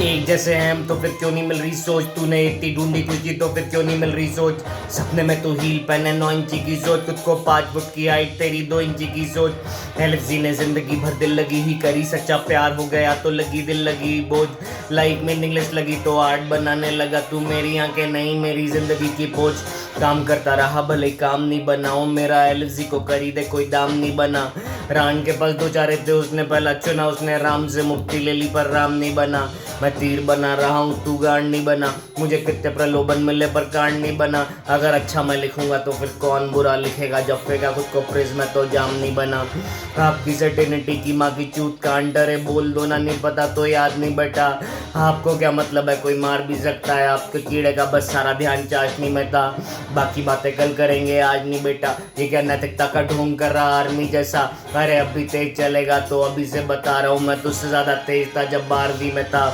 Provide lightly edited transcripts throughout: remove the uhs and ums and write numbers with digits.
एक जैसे हैं हम तो फिर क्यों नहीं मिल रही सोच, तूने इतनी ढूंढी खुशी तो फिर क्यों नहीं मिल रही सोच। सपने में तू हील पहने 9 इंची की सोच, खुद को 5 फुट की हाइट तेरी 2 इंची की सोच। एलएफजी ने जिंदगी भर दिल लगी ही करी, सच्चा प्यार हो गया तो लगी दिल लगी बोझ। लाइफ मीनिंगलेस लगी तो आर्ट बनाने लगा, तू मेरी आंखें नहीं मेरी जिंदगी की पोच। काम करता रहा भले काम नहीं बनाओ, मेरा एलएफजी को करी दे कोई दाम नहीं बना। रान के पास दो चारे थे उसने पहला चुना, उसने राम से मुक्ति ले ली पर राम नहीं बना। मैं तीर बना रहा हूँ तू गांड नहीं बना, मुझे कितने प्रलोभन मिले पर कांड नहीं बना। अगर अच्छा मैं लिखूंगा तो फिर कौन बुरा लिखेगा, जब फेंका खुद को प्रेस में तो जाम नहीं बना। आपकी सर्टेनिटी की माँ की चूत कान डरे, बोल दो ना नहीं पता तो याद नहीं बेटा। आपको क्या मतलब है कोई मार भी सकता है, आपके कीड़े का बस सारा ध्यान चाशनी में था। बाकी बातें कल करेंगे आज नहीं बेटा, ये क्या नैतिकता का ढोंग कर रहा आर्मी जैसा। अरे अभी तेज चलेगा तो अभी से बता रहा हूँ, मैं तुझसे ज्यादा तेज था जब 12वीं में था।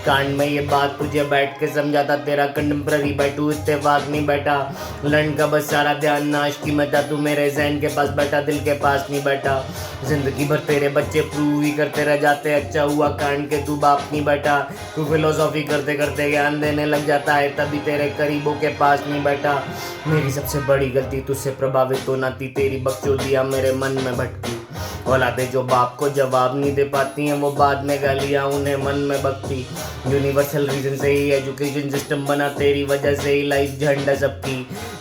कांड में ये बात तुझे बैठ के समझाता, तेरा कंटेम्प्ररी बैठू इत्तेफाक नहीं बैठा। लंड का बस सारा ध्यान नाश की में था, तू मेरे जहन के पास बैठा दिल के पास नहीं बैठा। जिंदगी भर तेरे बच्चे प्रूव ही करते रह जाते, अच्छा हुआ कांड के तू बाप नहीं बैठा। तू फिलोसॉफी करते करते ज्ञान देने लग जाता है, तभी तेरे करीबों के पास नहीं बैठा। मेरी सबसे बड़ी गलती तुझसे प्रभावित होना थी, तेरी बकचोदियाँ मेरे मन में भटकी। औलादे जो बाप को जवाब नहीं दे पाती हैं वो बाद में गालियाँ उन्हें मन में बकती। यूनिवर्सल रीजन से ही एजुकेशन सिस्टम बना, तेरी वजह से ही लाइफ झंड है सबकी।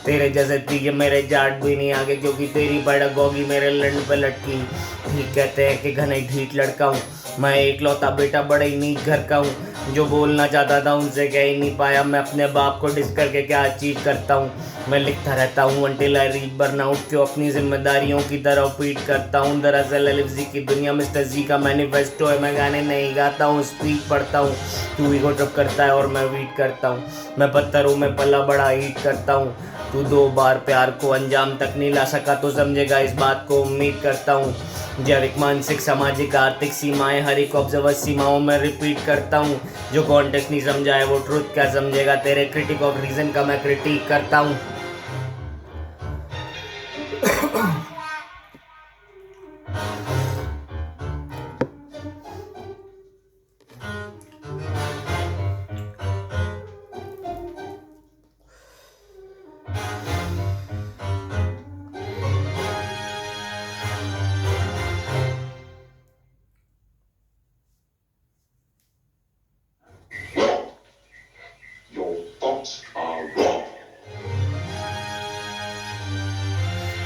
तेरे जैसे तीजे मेरे जाट भी नहीं आगे, क्योंकि तेरी पेडागॉजी मेरे लंड पे लटकी। ठीक कहते हैं कि घने ढीठ लड़का हूँ मैं, एकलौता बेटा बड़े ही नीच घर का हूँ। जो बोलना चाहता था उनसे कह ही नहीं पाया, मैं अपने बाप को डिस करके क्या अचीव करता हूँ। मैं लिखता रहता हूँ अनटिल आई रीच बर्नआउट, क्यों अपनी जिम्मेदारियों की तरफ फीड करता हूँ। दरअसल एलएफजी की दुनिया मिस्टर जी का मैनिफेस्टो है, मैं गाने नहीं गाता हूँ स्पीच पढ़ता हूँ। तू ईगो ट्रिप करता है और मैं वीट करता हूँ, मैं पत्थरों में पला बड़ा हीट करता हूँ। तू 2 बार प्यार को अंजाम तक नहीं ला सका तो समझेगा इस बात को उम्मीद करता हूँ। जैविक मानसिक सामाजिक आर्थिक सीमाएं हर एक ऑब्जर्वर सीमाओं में रिपीट करता हूँ। जो कॉन्टेक्स्ट नहीं समझा है वो ट्रुथ क्या समझेगा, तेरे क्रिटिक ऑफ रीजन का मैं क्रिटिक करता हूँ। Your thoughts are wrong.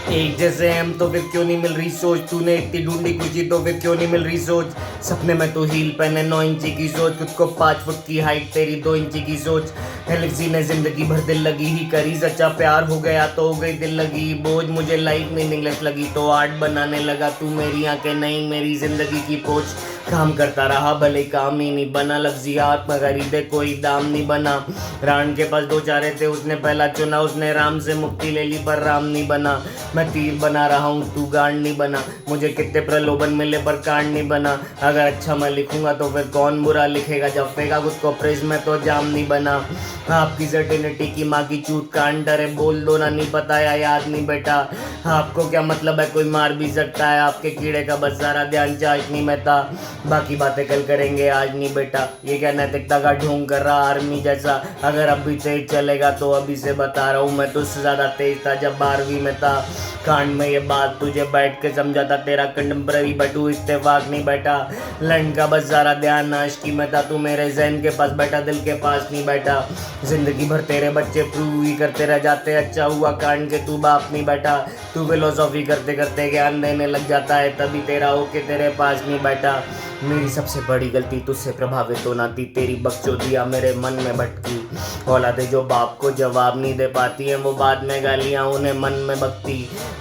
एक जैसे हम तो फिर क्यों नहीं मिल रही सोच, तूने इतनी ढूंढी खुशी तो फिर क्यों नहीं मिल रही सोच। सपने में तो हील पहने 9 इंची की सोच, खुद को 5 फुट की हाइट तेरी 2 इंची की सोच। एलएफजी ने जिंदगी भर दिल लगी ही करी, सच्चा प्यार हो गया तो हो गई दिल लगी बोझ। मुझे लाइफ मीनिंगलेस लगी तो आर्ट बनाने लगा, तू मेरी आंखें नहीं मेरी जिंदगी की पोच। काम करता रहा भले काम ही नहीं बना, लफ्जियात में खरीदे कोई दाम नहीं बना। रान के पास 2 चारे थे उसने पहला चुना, उसने राम से मुक्ति ले ली पर राम नहीं बना। मैं तीर बना रहा हूँ तू गांड नहीं बना, मुझे कितने प्रलोभन मिले पर कांड नहीं बना। अगर अच्छा मैं लिखूंगा तो फिर कौन बुरा लिखेगा, जब फेंका खुद को प्रेस में तो जाम नहीं बना। आपकी सर्टेनिटी की माँ की चूत कान डरे, बोल दो ना नहीं पता या याद नहीं बेटा। आपको क्या मतलब है कोई मार भी सकता है, आपके कीड़े का बस सारा ध्यान चाशनी में था। बाकी बातें कल करेंगे आज नहीं बेटा, ये क्या नैतिकता का ढोंग कर रहा आर्मी जैसा। अगर अभी तेज चलेगा तो अभी से बता रहा हूँ, मैं तुझसे ज्यादा तेज था जब 12वीं में था। कांड में ये बात तुझे बैठ के समझाता, तेरा कंटेम्प्ररी बैठू इत्तेफाक नहीं बैठा। लंड का बस सारा ध्यान नाश की में था, तू मेरे जहन के पास बैठा दिल के पास नहीं बैठा। जिंदगी भर तेरे बच्चे प्रूव ही करते रह जाते, अच्छा हुआ कांड के तू बाप नहीं बैठा। तू फिलोसॉफी करते करते ज्ञान देने लग जाता है, तभी तेरा होके तेरे पास नहीं बैठा। मेरी सबसे बड़ी गलती तुझसे प्रभावित होना थी, तेरी बकचोदियाँ मेरे मन में भटकी। औलादे जो बाप को जवाब नहीं दे पाती हैं वो बाद में गालियाँ उन्हें मन में बकती।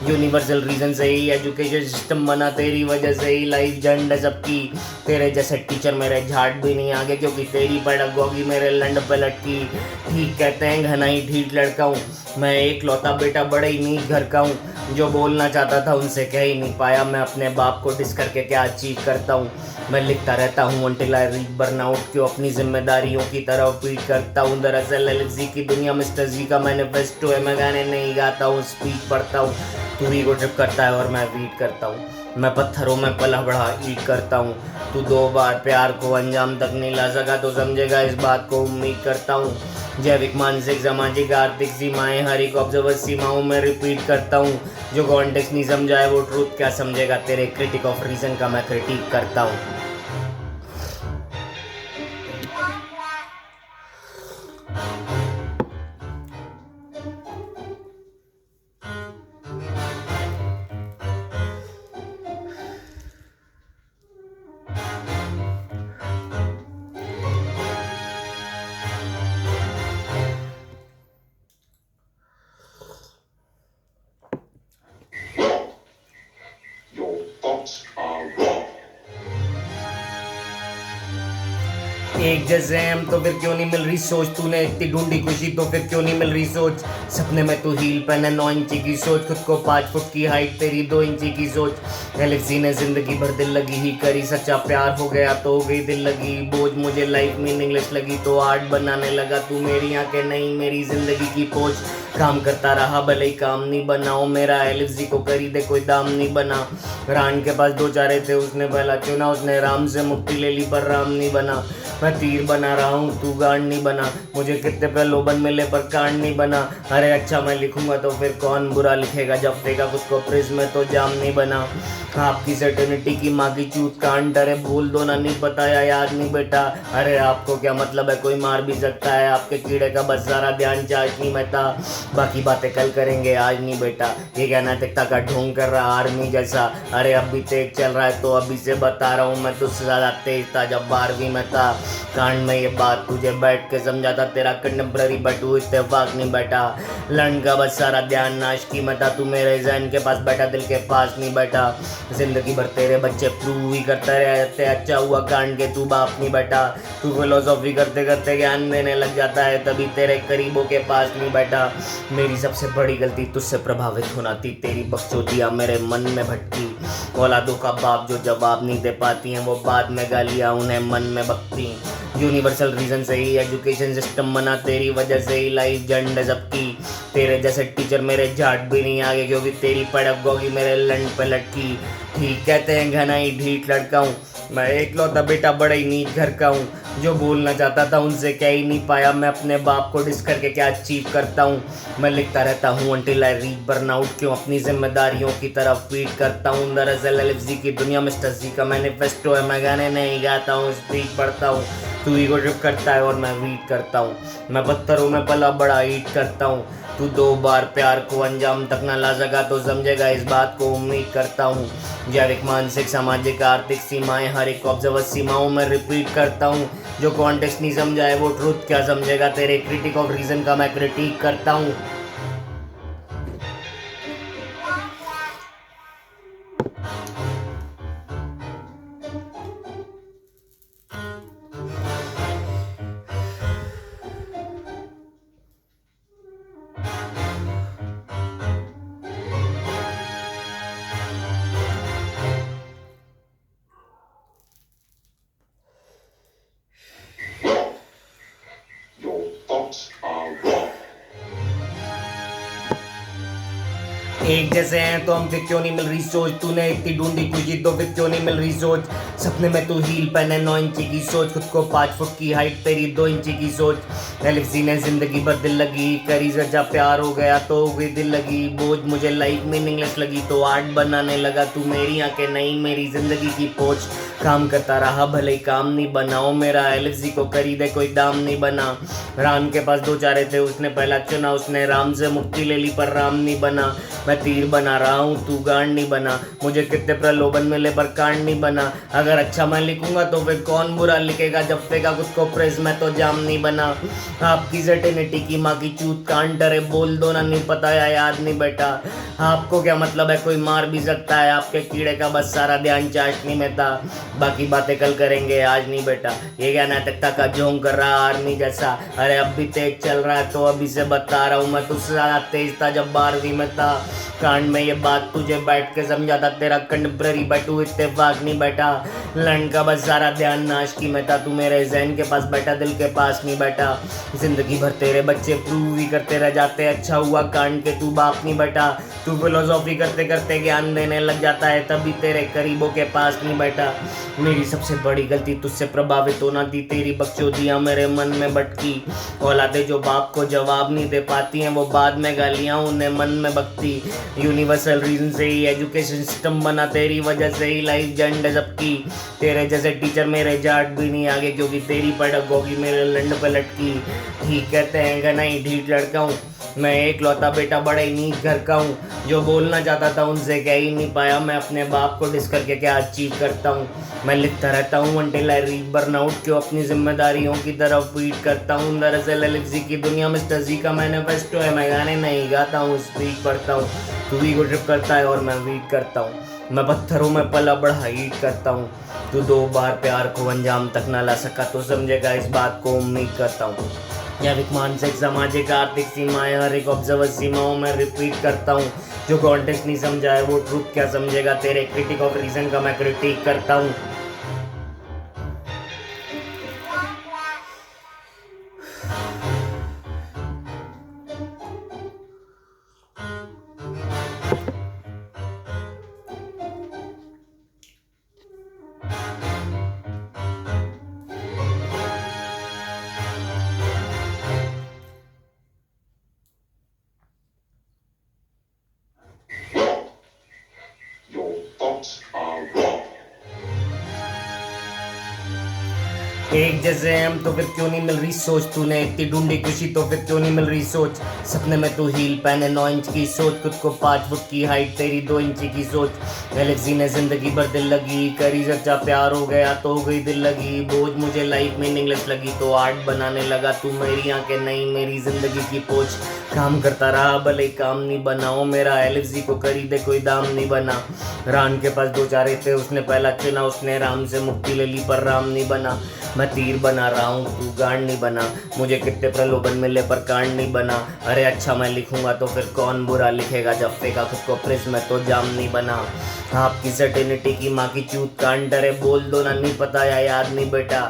यूनिवर्सल रीजन से ही एजुकेशन सिस्टम बना, तेरी वजह से ही लाइफ झंड है सबकी। तेरे जैसे टीचर मेरे झाट भी नहीं आगे, क्योंकि तेरी पेडागॉजी मेरे लंड पे लटकी। ठीक कहते हैं घना ही ढीठ लड़का हूँ मैं, एकलौता बेटा बड़े ही नीच घर का हूँ। जो बोलना चाहता था उनसे कह ही नहीं पाया, मैं अपने बाप को डिस करके क्या अचीव करता हूँ। मैं लिखता रहता हूँ अनटिल आई रीच बर्नआउट, क्यों अपनी जिम्मेदारियों की तरफ फीड करता हूँ। दरअसल एलएफजी की दुनिया मिस्टर जी का मैनिफेस्टो है, मैं गाने नहीं गाता हूँ स्पीच पढ़ता हूँ। तू ईगो ट्रिप करता है और मैं वीट करता हूँ। मैं पत्थरों में पला बढ़ा ईट करता हूँ। तू 2 बार प्यार को अंजाम तक नहीं ला सका तो समझेगा इस बात को उम्मीद करता हूँ। जैविक मानसिक सामाजिक आर्थिक सीमाएं हर एक ऑब्जर्वर सीमाओं में रिपीट करता हूँ। जो कॉन्टेक्स्ट नहीं समझाए वो ट्रूथ क्या समझेगा, तेरे क्रिटिक ऑफ रीजन का मैं क्रिटिक करता हूँ। Wrong. Your thoughts are wrong. एक जैसे हम तो फिर क्यों नहीं मिल रही सोच, तूने इतनी ढूंढी खुशी तो फिर क्यों नहीं मिल रही सोच। सपने में तू हील पहने 9 इंची की सोच, खुद को 5 फुट की हाइट तेरी 2 इंची की सोच। एलिक्सी ने जिंदगी भर दिल लगी ही करी, सच्चा प्यार हो गया तो हो गई दिल लगी बोझ। मुझे लाइफ मीनिंगलेस लगी तो आर्ट बनाने लगा, तू मेरी आंखें नहीं मेरी जिंदगी की पोच। काम करता रहा भले ही काम नहीं बनाओ मेरा, एलिक्सी को खरीदे कोई दाम नहीं बना। रान के पास 2 चारे थे उसने पहला चुना, उसने राम से मुक्ति ले ली पर राम नहीं बना। मैं तीर बना रहा हूँ तू गांड नहीं बना, मुझे कितने प्रलोभन मिले पर कांड नहीं बना। अरे अच्छा मैं लिखूंगा तो फिर कौन बुरा लिखेगा, जब फेंका खुद को प्रिज में तो जाम नहीं बना। आपकी सर्टेनिटी की माँ की चूत कांड, अरे बोल दो ना नहीं पता या याद नहीं बेटा। अरे आपको क्या मतलब है कोई मार भी सकता है, आपके कीड़े का बस सारा ध्यान चार्ज नहीं मैं था। बाकी बातें कल करेंगे आज नहीं बेटा, ये क्या नैतिकता का ढोंग कर रहा आर्मी जैसा। अरे अब भी तेज चल रहा है तो अभी से बता रहा हूँ, मैं तुझसे ज्यादा तेज था जब 12वीं में था। कांड में ये बात तुझे बैठ के समझाता, तेरा कंटेम्प्ररी बटू इत्तेफाक नहीं बैठा। लंड का बस सारा ध्यान नाश की मता, तू मेरे जहन के पास बैठा दिल के पास नहीं बैठा। जिंदगी भर तेरे बच्चे प्रूव ही करते रहते, अच्छा हुआ कांड के तू बाप नहीं बैठा। तू फिलोसॉफी करते करते ज्ञान देने लग जाता है, तभी तेरे करीबों के पास नहीं बैठा। मेरी सबसे बड़ी गलती तुझसे प्रभावित होना थी, तेरी बकचोदियाँ मेरे मन में भटकी। औलादों का बाप जो जवाब नहीं दे पाती हैं वो बाद में गालियाँ उन्हें मन में बकती। यूनिवर्सल रीजन से ही एजुकेशन सिस्टम बना, तेरी वजह से ही लाइफ झंड सबकी। तेरे जैसे टीचर मेरे झाट भी नहीं आगे, क्योंकि तेरी पेडागॉजी मेरे लंड पे लटकी। ठीक कहते हैं घना ही ढीठ लड़का हूँ मैं, एकलौता बेटा बड़ा ही नीच घर का हूँ। जो बोलना चाहता था उनसे कह ही नहीं पाया, मैं अपने बाप को डिस करके क्या अचीव करता हूँ। मैं लिखता रहता हूँ अनटिल आई रीच बर्नआउट, क्यों अपनी जिम्मेदारियों की तरफ फीड करता हूँ। दरअसल एलएफजी की दुनिया मिस्टर जी का मैनिफेस्टो है, मैं गाने नहीं गाता हूँ स्पीच पढ़ता हूँ। तू ईगो ट्रिप करता है और मैं वीट करता हूँ। मैं पत्थरों में पला बड़ा ईट करता हूँ। तू 2 बार प्यार को अंजाम तक न ला सका तो समझेगा इस बात को उम्मीद करता हूँ। जैविक मानसिक सामाजिक आर्थिक सीमाएं हर एक ऑब्जर्वर सीमाओं में रिपीट करता हूँ। जो कॉन्टेक्स्ट नहीं समझाए वो ट्रूथ क्या समझेगा, तेरे क्रिटिक ऑफ रीजन का मैं क्रिटिक करता हूँ। Wrong. Your thoughts are wrong. एक जैसे हैं तो हम फिर क्यों नहीं मिल रही सोच, तूने इतनी ढूंढी खुशी तो फिर क्यों नहीं मिल रही सोच। सपने में तू हील पहने 9 इंची की सोच, खुद को 5 फुट की हाइट तेरी 2 इंची की सोच। एलिक्सी ने जिंदगी भर दिल लगी करी, सच्चा प्यार हो गया तो हो गई दिल लगी बोझ। मुझे लाइफ मीनिंगलेस लगी तो आर्ट बनाने लगा, तू मेरी आंखें नहीं मेरी जिंदगी की पोच। काम करता रहा भले ही काम नहीं बनाओ मेरा, एलिक्सी को खरीदे कोई दाम नहीं बना। राम के पास 2 चारे थे उसने पहला चुना, उसने राम से मुक्ति ले ली पर राम नहीं बना। मैं तीर बना रहा हूँ तू गांड नहीं बना, मुझे कितने प्रलोभन मिले पर कांड नहीं बना। अगर अच्छा मैं लिखूंगा तो फिर कौन बुरा लिखेगा, जब फेंका खुद को प्रेस में तो जाम नहीं बना। आपकी सर्टेनिटी की माँ की चूत कांड, डरे बोल दो ना नहीं पता या याद नहीं बेटा। आपको क्या मतलब है कोई मार भी सकता है, आपके कीड़े का बस सारा ध्यान चाशनी में था। बाकी बातें कल करेंगे आज नहीं बेटा, ये क्या नैतिकता का जोंग कर रहा आर्मी जैसा। अरे अब भी तेज चल रहा है तो अभी से बता रहा हूँ, मैं तुझसे ज्यादा तेज था जब 12वीं में था। कांड में ये बात तुझे बैठ के समझाता, तेरा कंटेम्प्ररी बटू इत्तेफाक नहीं बैठा। लैंड का बस सारा ध्यान नाश की मैं था, तू मेरे जहन के पास बैठा, दिल के पास नहीं बैठा। जिंदगी भर तेरे बच्चे प्रूव ही करते रह जाते, अच्छा हुआ कांड के तू बाप नहीं बैठा। तू फिलोसॉफी करते करते ज्ञान देने लग जाता है, तभी तेरे करीबों के पास नहीं बैठा। मेरी सबसे बड़ी गलती तुझसे प्रभावित होना थी, तेरी बकचोदियाँ मेरे मन में भटकी। औलादे जो बाप को जवाब नहीं दे पाती हैं, वो बाद में गालियाँ उन्हें मन में बकती। यूनिवर्सल रीजन से ही एजुकेशन सिस्टम बना, तेरी वजह से ही लाइफ जंड है सबकी। तेरे जैसे टीचर मेरे जाट भी नहीं आगे, क्योंकि तेरी पेडागोगी मेरे लंड पे लटकी। ठीक कहते हैं गनाई ढीठ लड़का हूँ मैं, एक लौता बेटा बड़े नीच घर का हूँ। जो बोलना चाहता था उनसे कह ही नहीं पाया, मैं अपने बाप को डिस करके क्या अचीव करता हूँ। मैं लिखता रहता हूँ अनटिल आई रीच बर्नआउट, क्यों अपनी जिम्मेदारियों की तरफ फीड करता हूँ। दरअसल एलिप्सी की दुनिया मिस्टर जी का मैनिफेस्टो है, मैं गाने नहीं गाता हूँ, स्पीच पढ़ता हूँ। तू भी को ट्रिप करता है और मैं वीट करता हूँ। मैं पत्थरों में पला बढ़ा हीट करता हूँ। तू 2 बार प्यार को अंजाम तक ना ला सका तो समझेगा इस बात को, उम्मीद करता हूँ। जैविक मानसिक सामाजिक आर्थिक सीमाएं हर एक ऑब्जर्वर सीमाओं में रिपीट करता हूँ। जो कॉन्टेक्स्ट नहीं समझा है वो ट्रूथ क्या समझेगा, तेरे क्रिटिक ऑफ रीजन का मैं क्रिटिक करता हूँ। Wrong. Your thoughts are wrong. एक जैसे हम तो फिर क्यों नहीं मिल रही सोच, तूने इतनी ढूंढी खुशी तो फिर क्यों नहीं मिल रही सोच। सपने में तू हील पहने 9 इंच की सोच, खुद को 5 फुट की हाइट तेरी 2 इंच की सोच। एलेक्सी ने जिंदगी भर दिल लगी, करी सच्चा प्यार हो गया तो हो गई दिल लगी। बोझ मुझे लाइफ मीनिंगलेस लगी तो आर्ट बनाने लगा, तू मेरी आंखें नहीं मेरी जिंदगी की पोच। काम करता रहा भले काम नहीं बनाओ मेरा, एलेक्सी को करी दे कोई दाम नहीं बना। राम के पास 2 चारे थे उसने पहला चुना, उसने राम से मुक्ति ले ली पर राम नहीं बना। मैं तीर बना रहा हूँ तू गांड नहीं बना, मुझे कितने प्रलोभन मिले पर कांड नहीं बना। अरे अच्छा मैं लिखूंगा तो फिर कौन बुरा लिखेगा, जब फेंका खुद को प्रेस में तो जाम नहीं बना। आपकी सर्टेनिटी की माँ की चूत कांड डरे, बोल दो ना नहीं पता या याद नहीं बेटा।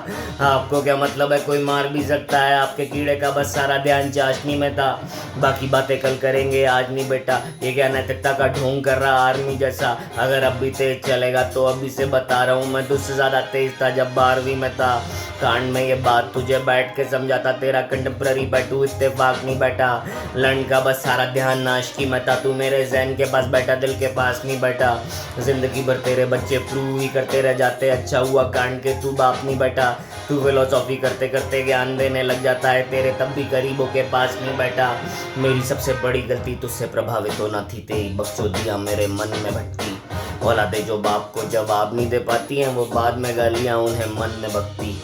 आपको क्या मतलब है कोई मार भी सकता है, आपके कीड़े का बस सारा ध्यान चाशनी में था। बाकी बातें कल करेंगे आज नहीं बेटा, ये क्या नैतिकता का ढोंग कर रहा आर्मी जैसा। अगर अब भी तेज चलेगा तो अभी से बता रहा हूँ, मैं तुझसे ज्यादा तेज था जब 12वीं में था। कांड में ये बात तुझे बैठ के समझाता, तेरा कंटेम्प्ररी बैठू इत्तेफाक नहीं बैठा। लंड का बस सारा ध्यान नाश की मैं था, तू मेरे जहन के पास बैठा दिल के पास नहीं बैठा। जिंदगी भर तेरे बच्चे प्रूव ही करते रह जाते, अच्छा हुआ कांड के तू बाप नहीं बैठा। तू फिलोसॉफी करते करते ज्ञान देने लग जाता है, तेरे तब भी करीबों के पास नहीं बैठा। मेरी सबसे बड़ी गलती तुझसे प्रभावित होना थी, तेरी बकचोदियाँ मेरे मन में भटकी। औलादे जो बाप को जवाब नहीं दे पाती हैं, वो बाद में गालियाँ उन्हें मन में बकती।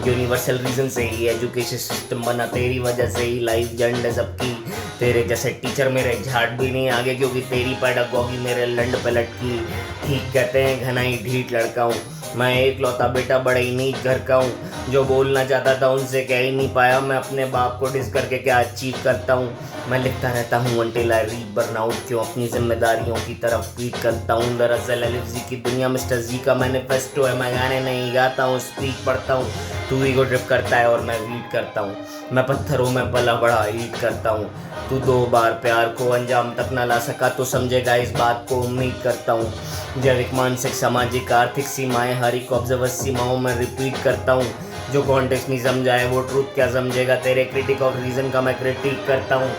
यूनिवर्सल रीजन से ही एजुकेशन सिस्टम बना, तेरी वजह से ही लाइफ जंड है सबकी। तेरे जैसे टीचर मेरे झाड़ भी नहीं आगे, क्योंकि तेरी पेडागोगी मेरे लंड पे लटकी। ठीक कहते हैं घनाई ढीठ लड़का हूँ मैं, एक लौता बेटा बड़े ही नीच घर का हूँ। जो बोलना चाहता था उनसे कह ही नहीं पाया, मैं अपने बाप को डिस करके क्या अचीव करता हूँ। मैं लिखता रहता हूँ अनटिल आई रीच बर्नआउट, क्यों अपनी जिम्मेदारियों की तरफ फीड करता हूँ। दरअसल एलिप्सी की दुनिया मिस्टर जी का मैनिफेस्टो है, मैं गाने नहीं गाता हूँ, स्पीच पढ़ता हूँ। तू ईगो ट्रिप करता है और मैं वीट करता हूँ। मैं पत्थरों में पला बड़ा हीट करता हूँ। तू 2 बार प्यार को अंजाम तक ना ला सका तो समझेगा इस बात को, उम्मीद करता हूँ। जैविक मानसिक सामाजिक आर्थिक सीमाएं हर एक ऑब्जर्वर सीमाओं में रिपीट करता हूँ। जो कॉन्टेक्स्ट नहीं समझा है वो ट्रूथ क्या समझेगा, तेरे क्रिटिक ऑफ रीजन का मैं क्रिटिक करता हूँ।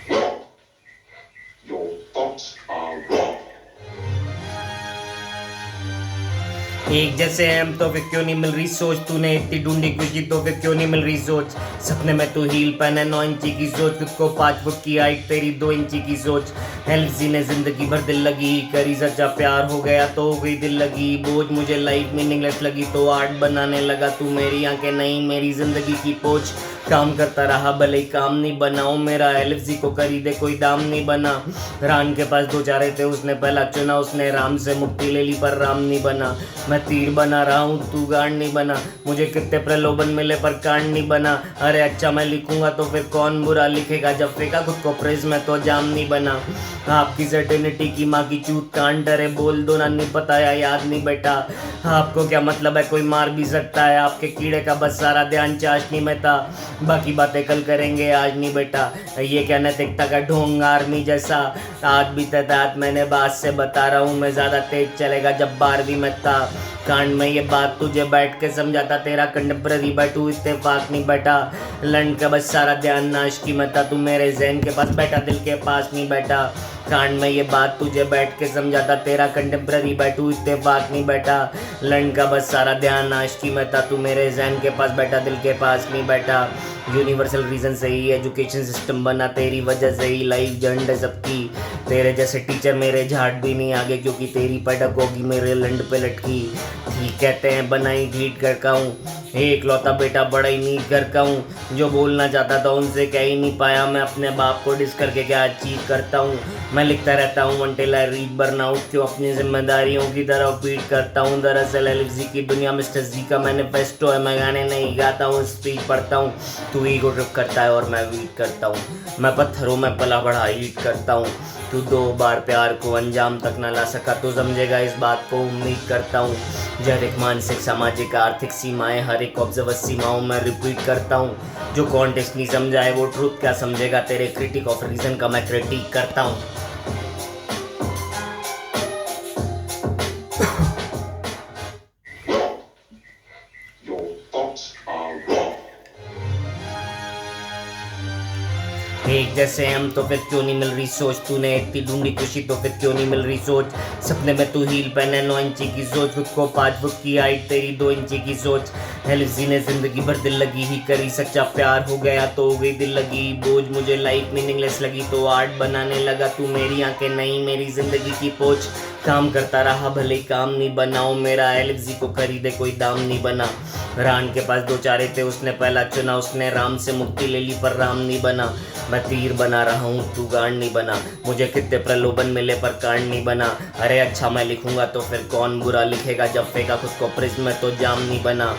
Wrong. Your thoughts are wrong. एक जैसे हम तो फिर क्यों नहीं मिल रही सोच, तूने इतनी ढूंढी खुशी तो फिर क्यों नहीं मिल रही सोच। सपने में तू हील पहने 9 इंची की सोच, खुद को 5 फुट की हाइट तेरी 2 इंची की सोच। एलिप्सी ने जिंदगी भर दिल लगी, करी सच्चा प्यार हो गया तो हो गई दिल लगी। बोझ मुझे लाइफ मीनिंगलेस लगी तो आर्ट बनाने लगा, तू मेरी आंखें नहीं मेरी जिंदगी की पोच। काम करता रहा भले ही काम नहीं बनाऊं, मेरा एलएफजी को खरीदे कोई दाम नहीं बना। रान के पास दो चारे थे, उसने पहला चुना, उसने राम से मुक्ति ले ली पर राम नहीं बना। मैं तीर बना रहा हूँ तू गांड नहीं बना, मुझे कितने प्रलोभन मिले पर कांड नहीं बना। अरे अच्छा मैं लिखूंगा तो फिर कौन बुरा लिखेगा, जब फेंका खुद को प्रेस में तो जाम नहीं बना। आपकी सर्टेनिटी की माँ की चूत कांड, डरे बोल दो ना, नहीं पता या याद नहीं बेटा। आपको क्या मतलब है, कोई मार भी सकता है, आपके कीड़े का बस सारा ध्यान चाशनी में था, बाकी बातें कल करेंगे आज नहीं बेटा। ये क्या नैतिकता का ढोंग आर्मी जैसा, आज भी तैतात मैंने बात से बता रहा हूँ, मैं ज़्यादा तेज चलेगा जब 12वीं में था। कांड में ये बात तुझे बैठ के समझाता, तेरा कंटेम्प्ररी बैठू इत्तेफाक नहीं बैठा। लंड का बस सारा ध्यान नाश की मत था, तू मेरे जहन के पास बैठा दिल के पास नहीं बैठा। कांड में ये बात तुझे बैठ के समझाता, तेरा कंटेम्प्ररी बैठू इत्तेफाक नहीं बैठा। लंड का बस सारा ध्यान नाश की मत था, तू मेरे जहन के पास बैठा दिल के पास नहीं बैठा। यूनिवर्सल रीजन से ही एजुकेशन सिस्टम बना, तेरी वजह से ही लाइफ जंड है सबकी। तेरे जैसे टीचर मेरे झाड़ भी नहीं आगे, क्योंकि तेरी पेडागोगी मेरे लंड पे लटकी। ठीक कहते हैं बनाई ढीठ कर का हूँ, एक लौता बेटा बड़ा ही नीट कर का हूँ, जो बोलना चाहता था उनसे कह ही नहीं पाया। मैं अपने बाप को डिस करके क्या अचीव करता हूँ, मैं लिखता रहता हूँ अनटिल आई रीड बर्नआउट, क्यों अपनी जिम्मेदारियों की तरफ पीट करता हूँ। दरअसल एलएफजी की दुनिया मिस्टर जी का मैनिफेस्टो है, मैं गाने नहीं गाता हूँ स्पीच पढ़ता हूँ। तू ईगो ट्रिप करता है और मैं वीट करता हूँ, मैं पत्थरों में पला बढ़ा ईट करता हूँ। तू 2 बार प्यार को अंजाम तक न ला सका तो समझेगा इस बात को उम्मीद करता हूँ। जैविक मानसिक सामाजिक आर्थिक सीमाएं हर एक ऑब्जर्वर सीमाओं में रिपीट करता हूँ। जो कॉन्टेक्स्ट नहीं समझाए वो ट्रूथ क्या समझेगा, तेरे क्रिटिक ऑफ रीजन का मैं क्रिटिक करता हूँ। Wrong. Your thoughts are wrong. एक जैसे हम तो फिर क्यों नहीं मिल रही सोच, तूने इतनी ढूंढी खुशी तो फिर क्यों नहीं मिल रही सोच। सपने में तू हील पहने 9 इंची की सोच, खुद को 5 फुट की हाइट तेरी 2 इंची की सोच। एलएफजी ने जिंदगी भर दिल लगी ही करी, सच्चा प्यार हो गया तो हो गई दिल लगी। बोझ मुझे लाइफ मीनिंगलेस लगी तो आर्ट बनाने लगा, तू मेरी आंखें नहीं मेरी जिंदगी की पोच। काम करता रहा भले ही काम नहीं बनाऊं, मेरा एलएफजी को खरीदे कोई दाम नहीं बना। रान के पास दो चारे थे, उसने पहला चुना, उसने राम से मुक्ति ले ली पर राम नहीं बना। मैं तीर बना रहा हूँ तू गांड नहीं बना, मुझे कितने प्रलोभन मिले पर कांड नहीं बना। अरे अच्छा मैं लिखूंगा तो फिर कौन बुरा लिखेगा, जब फेंका खुद को प्रिज्म में तो जाम नहीं बना।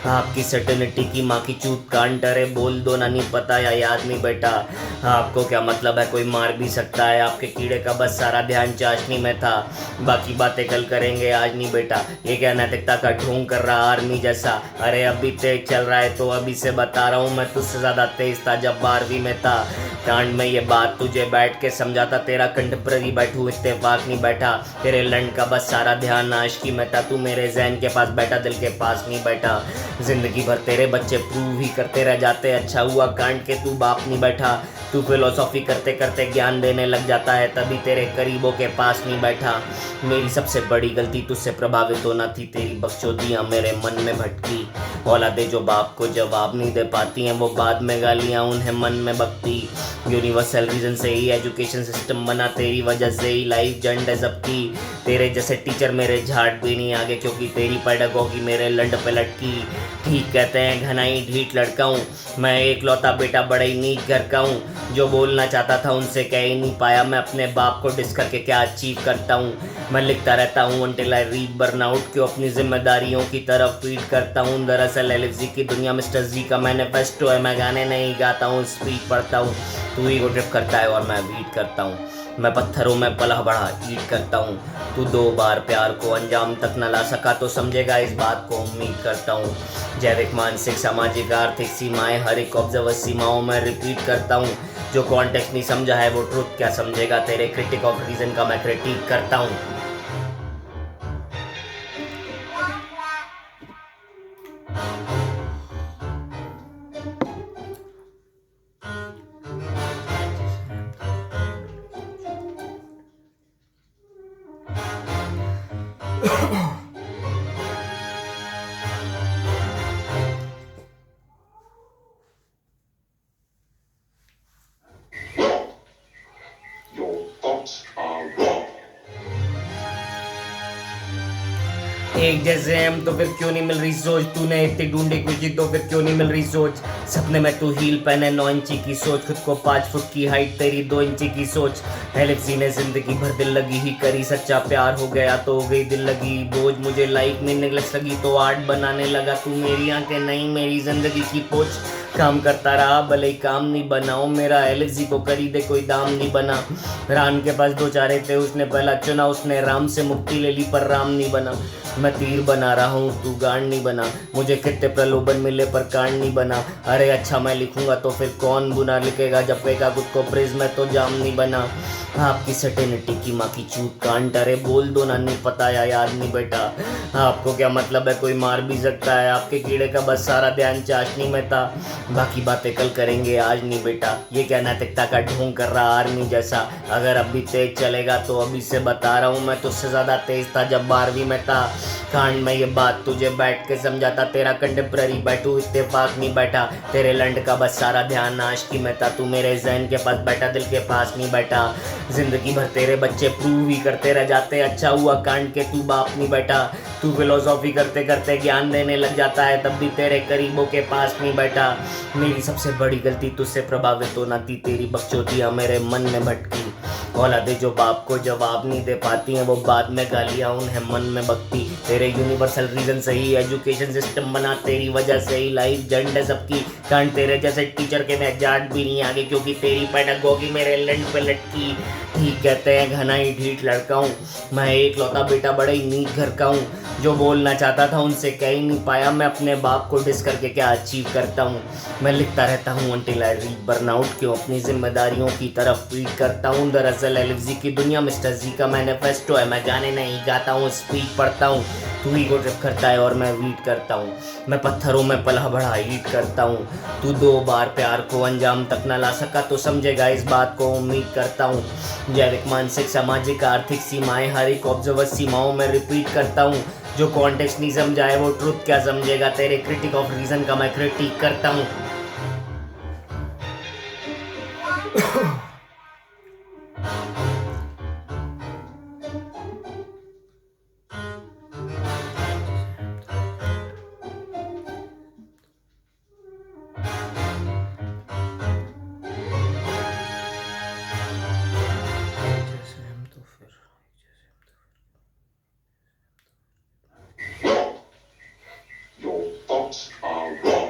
आपकी सर्टेनिटी की माँ की चूत कांड, डरे बोल दो ना, नहीं पता या याद नहीं बेटा। आपको क्या मतलब है, कोई मार भी सकता है, आपके कीड़े का बस सारा ध्यान चाशनी में था, बाकी बातें कल करेंगे आज नहीं बेटा। ये क्या नैतिकता का ढोंग कर रहा आर्मी जैसा। अरे अभी तेज चल रहा है तो अभी से बता रहा हूँ, मैं तुझसे ज़्यादा तेज था जब 12वीं में था। कांड में ये बात तुझे बैठ के समझाता, तेरा कंटेम्प्ररी बैठू इत्तेफाक नहीं बैठा। तेरे लंड का बस सारा ध्यान आशिकी में था, तू मेरे जहन के पास बैठा दिल के पास नहीं बैठा। जिंदगी भर तेरे बच्चे प्रूव ही करते रह जाते, अच्छा हुआ कांड के तू बाप नहीं बैठा। तू फिलोसॉफी करते करते ज्ञान देने लग जाता है, तभी तेरे करीबों के पास नहीं बैठा। मेरी सबसे बड़ी गलती तुझसे प्रभावित होना थी, तेरी बकचोदियाँ मेरे मन में भटकी। औलादे जो बाप को जवाब नहीं दे पाती हैं, वो बाद में गालियाँ उन्हें मन में बकती। यूनिवर्सल रीजन से ही एजुकेशन सिस्टम बना, तेरी वजह से ही लाइफ जंड है सबकी। तेरे जैसे टीचर मेरे झाड़ भी नहीं आगे, क्योंकि तेरी पेडागोगी मेरे लंड पे लटकी। ठीक कहते हैं घनाई ढीठ लड़का हूँ, मैं एक लौता बेटा बड़ा ही नीच घर का हूँ, जो बोलना चाहता था उनसे कह ही नहीं पाया। मैं अपने बाप को डिस करके क्या अचीव करता हूँ, मैं लिखता रहता हूँ अनटिल आई रीड बर्नआउट, क्यों अपनी जिम्मेदारियों की तरफ ट्वीट करता हूँ। दरअसल एलएफजी की दुनिया मिस्टर जी का मैनिफेस्टो है, मैं गाने नहीं गाता हूँ स्पीच पढ़ता हूँ। तू ईगो ट्रिप करता है और मैं वीट करता हूँ, मैं पत्थरों में पला बढ़ा ईट करता हूँ। तू 2 बार प्यार को अंजाम तक न ला सका तो समझेगा इस बात को उम्मीद करता हूँ। जैविक मानसिक सामाजिक आर्थिक सीमाएं हर एक ऑब्जर्वर सीमाओं में रिपीट करता हूँ। जो कॉन्टेक्स्ट नहीं समझा है वो ट्रुथ क्या समझेगा, तेरे क्रिटिक ऑफ रीजन का मैं क्रिटिक करता हूँ। Wrong. Your thoughts are wrong. एक जैसे हम तो फिर क्यों नहीं मिल रही सोच, तूने इतनी ढूंढी कोई चीज तो फिर क्यों नहीं मिल रही सोच। सपने में तू हील पहने 9 इंची की सोच, खुद को 5 फुट की हाइट तेरी 2 इंची की सोच। एलेक्सी ने जिंदगी भर दिल लगी ही करी, सच्चा प्यार हो गया तो हो गई दिल लगी बोझ। मुझे लाइफ में नेगलेक्स लगी तो आर्ट बनाने लगा, तू मेरी आंखें नहीं मेरी जिंदगी की पोच। काम करता रहा भले ही काम नहीं बनाओ मेरा, एलेक्सी को खरीदे कोई दाम नहीं बना। राम के पास 2 चारे थे उसने पहला चुना, उसने राम से मुक्ति ले ली पर राम नहीं बना। मैं तीर बना रहा हूँ तू गांड नहीं बना, मुझे कितने प्रलोभन मिले पर कांड नहीं बना। अरे अच्छा मैं लिखूंगा तो फिर कौन बुना लिखेगा, जब पेगा खुद को प्रेज में तो जाम नहीं बना। आपकी सर्टेनिटी की माँ की चूत कांड, अरे बोल दो ना नहीं पता या याद नहीं बेटा। आपको क्या मतलब है कोई मार भी सकता है, आपके कीड़े का बस सारा ध्यान चाशनी में था। बाकी बातें कल करेंगे आज नहीं बेटा, ये क्या नैतिकता का ढोंग कर रहा आर्मी जैसा। अगर अभी तेज चलेगा तो अभी से बता रहा हूँ, मैं तुझसे ज्यादा तेज था जब 12वीं में था। कांड में ये बात तुझे बैठ के समझाता, तेरा कंटेम्प्ररी बैठू इत्तेफाक नहीं बैठा। तेरे लंड का बस सारा ध्यान आशिकी में था, तू मेरे जहन के पास बैठा दिल के पास नहीं बैठा। जिंदगी भर तेरे बच्चे प्रूव ही करते रह जाते, अच्छा हुआ कांड के तू बाप नहीं बैठा। तू फिलोसॉफी करते करते ज्ञान देने लग जाता है, तब भी तेरे करीबों के पास नहीं बैठा। मेरी सबसे बड़ी गलती तुझसे प्रभावित होना थी, तेरी बकचोदियाँ मेरे मन में भटकी। औलादे जो बाप को जवाब नहीं दे पाती हैं वो बाद में गालियाँ उन्हें मन में बकती। तेरे यूनिवर्सल रीजन से ही एजुकेशन सिस्टम बना, तेरी वजह से ही लाइफ जंड है सबकी। कांड तेरे जैसे टीचर के मैं जाट भी नहीं आगे, क्योंकि तेरी पेडागोगी मेरे लंड पे लटकी। ठीक कहते हैं घना ही ढीठ लड़का हूँ मैं, एक लौता बेटा बड़े ही नीच घर का हूँ। जो बोलना चाहता था उनसे कह ही नहीं पाया, मैं अपने बाप को डिस करके क्या अचीव करता हूँ। मैं लिखता रहता हूँ अनटिल आई रीच बर्नआउट, क्यों अपनी जिम्मेदारियों की तरफ फीड करता हूँ। दरअसल एलएफजी की दुनिया मिस्टर जी का मैनिफेस्टो है, मैं गाने नहीं गाता हूँ स्पीच पढ़ता हूँ। तू ईगो ट्रिप करता है और मैं वीट करता हूँ, मैं पत्थरों में पला बढ़ा हीट करता हूँ। तू 2 बार प्यार को अंजाम तक न ला सका तो समझेगा इस बात को उम्मीद करता हूँ। जैविक मानसिक सामाजिक आर्थिक सीमाएं हर एक ऑब्जर्वर सीमाओं में रिपीट करता हूँ। जो कॉन्टेक्स्ट नहीं समझाए वो ट्रुथ क्या समझेगा, तेरे क्रिटिक ऑफ रीजन का मैं क्रिटिक करता हूँ। Wrong. Your thoughts are wrong.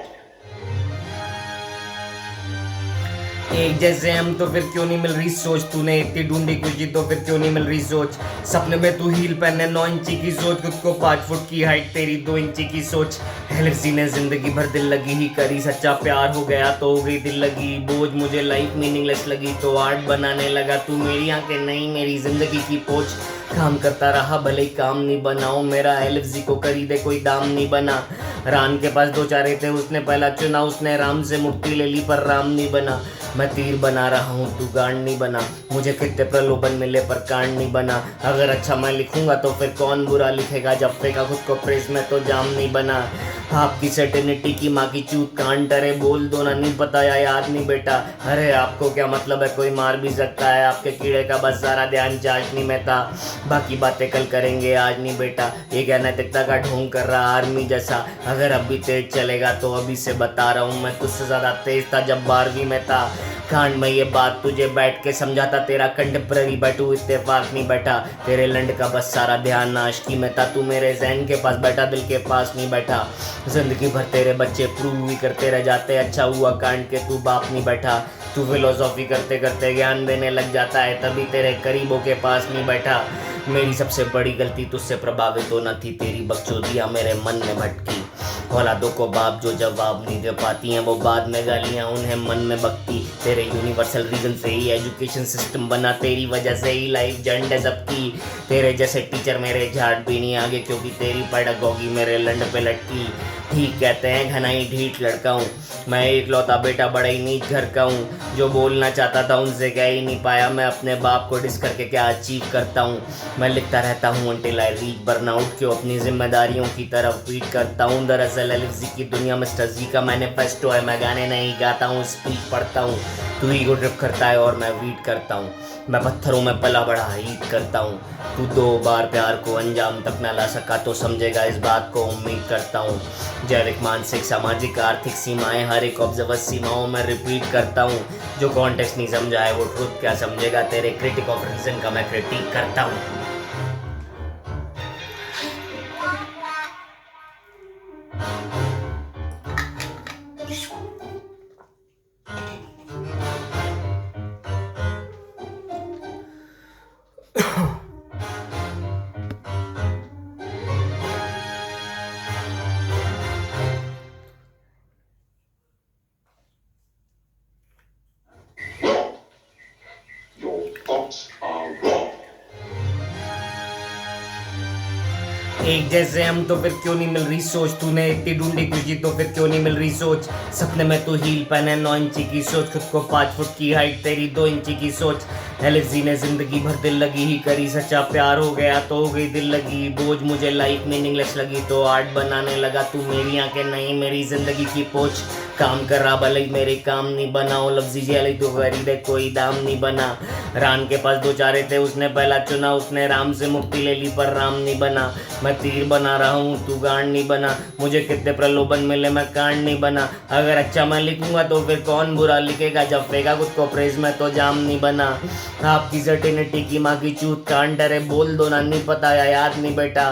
एक जैसे हम तो फिर क्यों नहीं मिल रही सोच, तूने इतनी ढूंढी कोई चीज तो फिर क्यों नहीं मिल रही सोच। सपने में तू हील पहने 9 इंची की सोच, खुद को 5 फुट की हाइट तेरी 2 इंची की सोच। एलेक्सी ने जिंदगी भर दिल लगी ही करी, सच्चा प्यार हो गया तो हो गई दिल लगी बोझ। मुझे लाइफ मीनिंगलेस लगी तो आर्ट बनाने लगा, तू मेरी आंखें नहीं मेरी जिंदगी की पोच। काम करता रहा भले ही काम नहीं बनाओ मेरा, एलएफजी को खरीदे कोई दाम नहीं बना। राम के पास 2 चारे थे उसने पहला चुना, उसने राम से मुक्ति ले ली पर राम नहीं बना। मैं तीर बना रहा हूँ तू गांड नहीं बना, मुझे कितने प्रलोभन मिले पर कांड नहीं बना। अगर अच्छा मैं लिखूंगा तो फिर कौन बुरा लिखेगा, जब फेंका खुद को प्रेस में तो जाम नहीं बना। आपकी सर्टेनिटी की माँ की चूत कांड, डरे बोल दो ना नहीं पता या याद नहीं बेटा। अरे आपको क्या मतलब है कोई मार भी सकता है, आपके कीड़े का बस सारा ध्यान चाशनी में था। बाकी बातें कल करेंगे आज नहीं बेटा, ये क्या नैतिकता का ढोंग कर रहा आर्मी जैसा। अगर अभी तेज चलेगा तो अभी से बता रहा हूँ, मैं तुझसे ज्यादा तेज था जब 12वीं में था। कांड में ये बात तुझे बैठ के समझाता, तेरा कंटेम्प्ररी बैठू इत्तेफाक नहीं बैठा। तेरे लंड का बस सारा ध्यान आशिकी में था, तू मेरे जहन के पास बैठा दिल के पास नहीं बैठा। जिंदगी भर तेरे बच्चे प्रूव ही करते रह जाते, अच्छा हुआ कांड के तू बाप नहीं बैठा। तू फिलोसॉफी करते करते ज्ञान देने लग जाता है, तभी तेरे करीबों के पास नहीं बैठा। मेरी सबसे बड़ी गलती तुझसे प्रभावित होना थी, तेरी बकचोदियाँ मेरे मन में भटकी। औलादों को बाप जो जवाब नहीं दे पाती हैं वो बाद में गालियाँ उन्हें मन में बकती। तेरे यूनिवर्सल रीजन से ही एजुकेशन सिस्टम बना, तेरी वजह से ही लाइफ जंड है सबकी। तेरे जैसे टीचर मेरे झाड़ भी नहीं आगे, क्योंकि तेरी पेडागोगी मेरे लंड पे लटकी। ठीक कहते हैं घना ही ढीठ लड़का हूँ मैं, एक लौता बेटा बड़ा ही नीच घर का हूँ। जो बोलना चाहता था उनसे कह ही नहीं पाया, मैं अपने बाप को डिस करके क्या अचीव करता हूँ। मैं लिखता रहता हूँ अनटिल आई रीच बर्नआउट, क्यों अपनी जिम्मेदारियों की तरफ फीड करता हूँ। दरअसल दरअसल एलएफजी की दुनिया मिस्टर जी का मैनिफेस्टो है। मैं गाने नहीं गाता हूँ, स्पीच पढ़ता हूँ। तू ईगो ट्रिप करता है और मैं वीट करता हूँ। मैं पत्थरों में पला बड़ा हीट करता हूँ। तू 2 बार प्यार को अंजाम तक न ला सका तो समझेगा इस बात को, उम्मीद करता हूँ। जैविक, मानसिक, सामाजिक, आर्थिक सीमाएं हर एक ऑब्जर्वर सीमाओं में रिपीट करता हूँ। जो कॉन्टेक्स्ट नहीं समझा है वो ट्रुथ क्या समझेगा, तेरे क्रिटिक ऑफ रीजन का मैं क्रिटिक करता हूँ। Wrong. Your thoughts are wrong. एक जैसे हम तो फिर क्यों नहीं मिल रही सोच, तूने इतनी ढूंढी खुशी तो फिर क्यों नहीं मिल रही सोच। सपने में तू हील पहने 9 इंची की सोच, खुद को 5 फुट की हाइट तेरी 2 इंची की सोच। एलएफजी ने जिंदगी भर दिल लगी ही करी, सच्चा प्यार हो गया तो हो गई दिल लगी। बोझ मुझे लाइफ मीनिंगलेस लगी तो आर्ट बनाने लगा। तू मेरी आंखें नहीं मेरी जिंदगी की पोच, काम कर रहा भले मेरे काम नहीं बनाओ। लफ्जी जेल तो खरीदे कोई दाम नहीं बना। राम के पास 2 चारे थे उसने पहला चुना, उसने राम से मुक्ति ले ली पर राम नहीं बना। मैं तीर बना रहा हूँ तू गांड नहीं बना, मुझे कितने प्रलोभन मिले मैं कांड नहीं बना। अगर अच्छा मैं लिखूंगा तो फिर कौन बुरा लिखेगा, जब फेंका खुद को प्रेज में तो जाम नहीं बना। आपकी सर्टेनिटी की माँ की चूत कांड डरे, बोल दो ना नहीं पता या याद नहीं बेटा।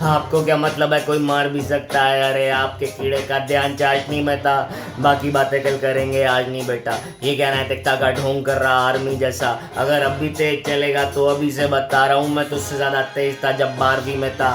आपको क्या मतलब है कोई मार भी सकता है, अरे आपके कीड़े का ध्यान चाशनी में था। बाकी बातें कल करेंगे आज नहीं बेटा, ये क्या नैतिकता का ढोंग कर रहा आर्मी जैसा। अगर अब भी तेज चलेगा तो अभी से बता रहा हूँ, मैं तुझसे ज्यादा तेज था जब 12वीं में था।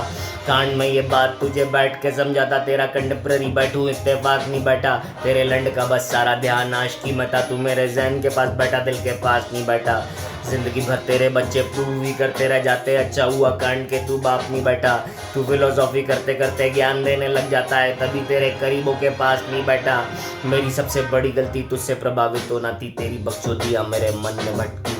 कांड में ये बात तुझे बैठ के समझाता, तेरा कंटेम्प्ररी बैठूं इत्तेफाक नहीं बैठा। तेरे लंड का बस सारा ध्यान आशिकी में था, तू मेरे जहन के पास बैठा दिल के पास नहीं बैठा। जिंदगी भर तेरे बच्चे प्रूव ही करते रह जाते, अच्छा हुआ कांड के तू बाप नहीं बैठा। तू फिलोसॉफी करते करते ज्ञान देने लग जाता है, तभी तेरे करीबों के पास नहीं बैठा। मेरी सबसे बड़ी गलती तुझसे प्रभावित होना थी, तेरी बकचोदियाँ मेरे मन में भटकी।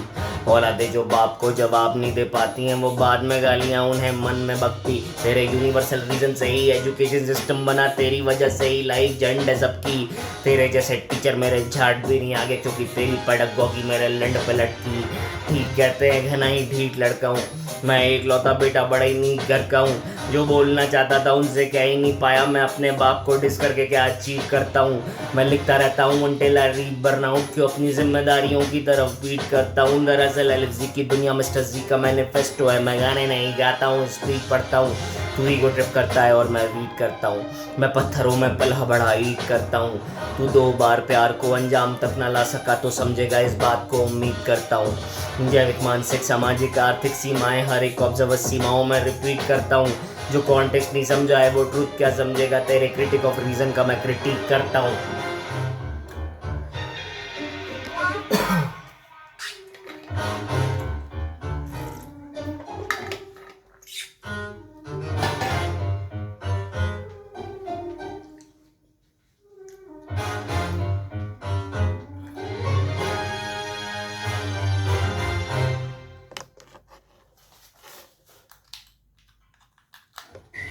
औलादें जो बाप को जवाब नहीं दे पाती हैं वो बाद में गालियां उन्हें मन में बकती। तेरे यूनिवर्सल रीजन से ही एजुकेशन सिस्टम बना, तेरी वजह से ही लाइफ झंड है सबकी। तेरे जैसे टीचर मेरे झाट भी नहीं आगे, क्योंकि तेरी पेडागॉजी मेरे लंड पे लटकी। ठीक कहते हैं घना ही ढीठ लड़का हूँ मैं, एक लौता बेटा बड़ा ही नीक घर का हूँ। जो बोलना चाहता था उनसे कह ही नहीं पाया, मैं अपने बाप को डिस करके क्या अचीव करता हूँ। मैं लिखता रहता हूँ until I reach burnout, क्यों अपनी जिम्मेदारियों की तरफ बीट करता हूँ। दरअसल एलएफजी की दुनिया मिस्टर जी का मैनिफेस्टो है। मैं गाने नहीं गाता हूँ, स्पीच पढ़ता हूँ। तू ईगो ट्रिप करता है और मैं वीट करता हूँ। मैं पत्थरों में पला बड़ा ईट करता हूँ। तू 2 बार प्यार को अंजाम तक न ला सका तो समझेगा इस बात को, उम्मीद करता हूँ। जैविक, मानसिक, सामाजिक, आर्थिक सीमाएं हर एक ऑब्जर्वर सीमाओं में रिपीट करता हूँ। जो कॉन्टेक्स्ट नहीं समझा है वो ट्रुथ क्या समझेगा, तेरे क्रिटिक ऑफ रीजन का मैं क्रिटिक करता हूँ।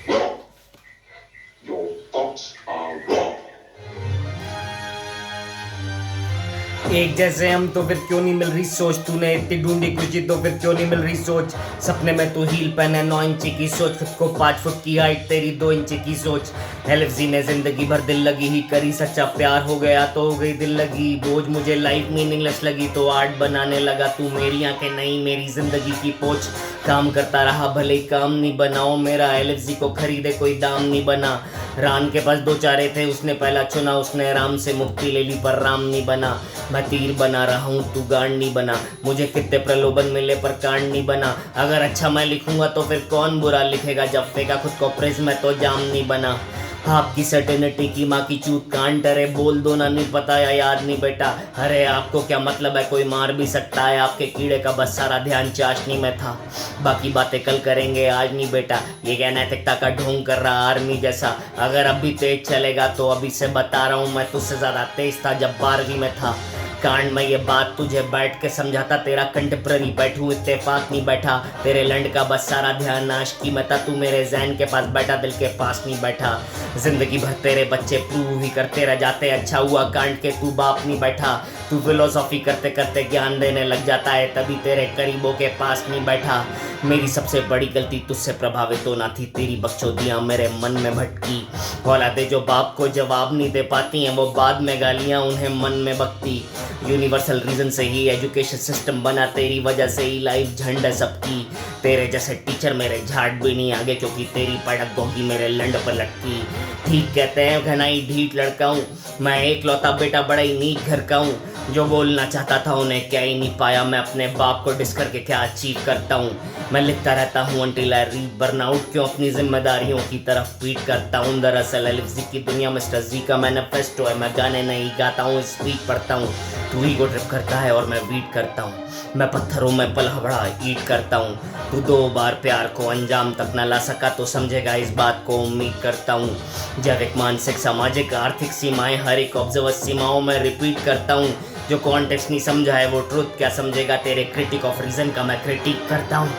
Wrong. Your thoughts are wrong. एक जैसे हम तो फिर क्यों नहीं मिल रही सोच, तूने इतनी ढूंढी खुशी तो फिर क्यों नहीं मिल रही सोच। सपने में तू हील पहने 9 इंची की सोच, खुद को 5 फुट की हाइट तेरी 2 इंची की सोच। एलएफजी ने जिंदगी भर दिल लगी ही करी, सच्चा प्यार हो गया तो हो गई दिल लगी। बोझ मुझे लाइफ मीनिंगलेस लगी तो आर्ट बनाने लगा। तू मेरी आंखें नहीं मेरी जिंदगी की पोच, काम करता रहा भले ही काम नहीं बनाओ। मेरा एलएफजी को खरीदे कोई दाम नहीं बना। राम के पास 2 चारे थे उसने पहला चुना, उसने राम से मुक्ति ले ली पर राम नहीं बना। मैं तीर बना रहा हूँ तू गांड नहीं बना, मुझे कितने प्रलोभन मिले पर कांड नहीं बना। अगर अच्छा मैं लिखूंगा तो फिर कौन बुरा लिखेगा, जब फेंका खुद को प्रेस में तो जाम नहीं बना। आपकी सर्टेनिटी की माँ की चूत कांड डरे, बोल दो ना नहीं पता या याद नहीं बेटा। अरे आपको क्या मतलब है कोई मार भी सकता है, आपके कीड़े का बस सारा ध्यान चाशनी में था। बाकी बातें कल करेंगे आज नहीं बेटा, ये क्या नैतिकता का ढोंग कर रहा आर्मी जैसा। अगर अब भी तेज चलेगा तो अभी से बता रहा हूँ, मैं तुझसे ज्यादा तेज था जब 12वीं में था। कांड में ये बात तुझे बैठ के समझाता, तेरा कंटेम्प्ररी बैठूं इत्तेफाक नहीं बैठा, तेरे लंड का बस सारा ध्यान नाश की मता, तू मेरे जहन के पास बैठा दिल के पास नहीं बैठा। जिंदगी भर तेरे बच्चे प्रूव ही करते रह जाते, अच्छा हुआ कांड के तू बाप नहीं बैठा। तू फिलोसॉफी करते करते ज्ञान देने लग जाता है, तभी तेरे करीबों के पास नहीं बैठा। मेरी सबसे बड़ी गलती तुझसे प्रभावित होना थी, तेरी बकचोदियाँ मेरे मन में भटकी। औलादे जो बाप को जवाब नहीं दे पाती हैं, वो बाद में गालियाँ उन्हें मन में बकती। यूनिवर्सल रीजन से ही एजुकेशन सिस्टम बना, तेरी वजह से ही लाइफ झंड है सबकी। तेरे जैसे टीचर मेरे झाड़ भी नहीं आगे, क्योंकि तेरी पड़क गोगी मेरे लंड पर लटकी। ठीक कहते हैं घनाई ढीठ लड़का हूँ मैं, एक लौता बेटा बड़ा ही नीक घर का हूँ। जो बोलना चाहता था उन्हें क्या ही नहीं पाया, मैं अपने बाप को डिस करके क्या अचीव करता हूँ। मैं लिखता रहता हूँ अनटिल आई रीच बर्नआउट, क्यों अपनी जिम्मेदारियों की तरफ पीट करता हूँ। दरअसल एलिफ की दुनिया मिस्टर जी का मैनिफेस्टो है, मैं गाने नहीं गाता हूँ स्पीच पढ़ता हूँ। तू ही को ट्रिप करता है और मैं बीट करता हूँ, मैं पत्थरों में पलहबड़ा ईट करता हूँ। तू 2 बार प्यार को अंजाम तक न ला सका तो समझेगा इस बात को उम्मीद करता हूँ। जैविक मानसिक सामाजिक आर्थिक सीमाएं हर एक ऑब्जर्वर सीमाओं में रिपीट करता हूँ। जो कॉन्टेक्स्ट नहीं समझा है वो ट्रुथ क्या समझेगा, तेरे क्रिटिक ऑफ रीजन का मैं क्रिटिक करता हूँ।